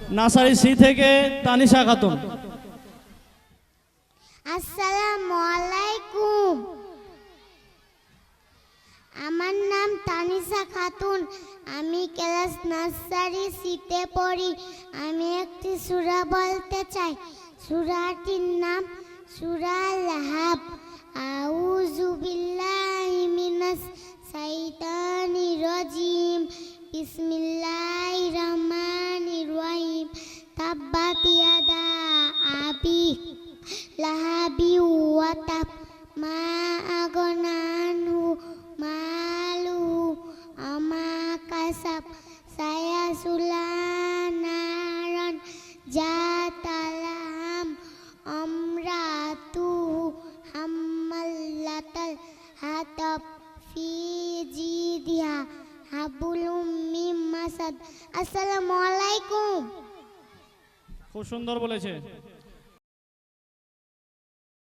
Nursery C থেকে তানিশা খাতুন। আসসালামু আলাইকুম। আমার নাম তানিশা খাতুন। আমি ক্লাস নার্সারি সিতে পড়ি। আমি একটি সূরা বলতে চাই। সূরাটির নাম সূরা লাহাব। আউযু বিল্লাহি মিনাশ শাইতানির রাজিম। বিসমিল্লাহির রহমানির রহিম। তাব্বাত ইয়াদা আবি লাহাবি ওয়া তাব। মা আগনা আনহু মালুহু আমা কাসাব। সায়াসলা নারান যাতা লাহাব। আমরাতুহু হাম্মালাতাল হাতাব। ফি জিদিহা হাবলুম মিন মাসাদ। আসসালামু আলাইকুম। খুব সুন্দর বলেছে।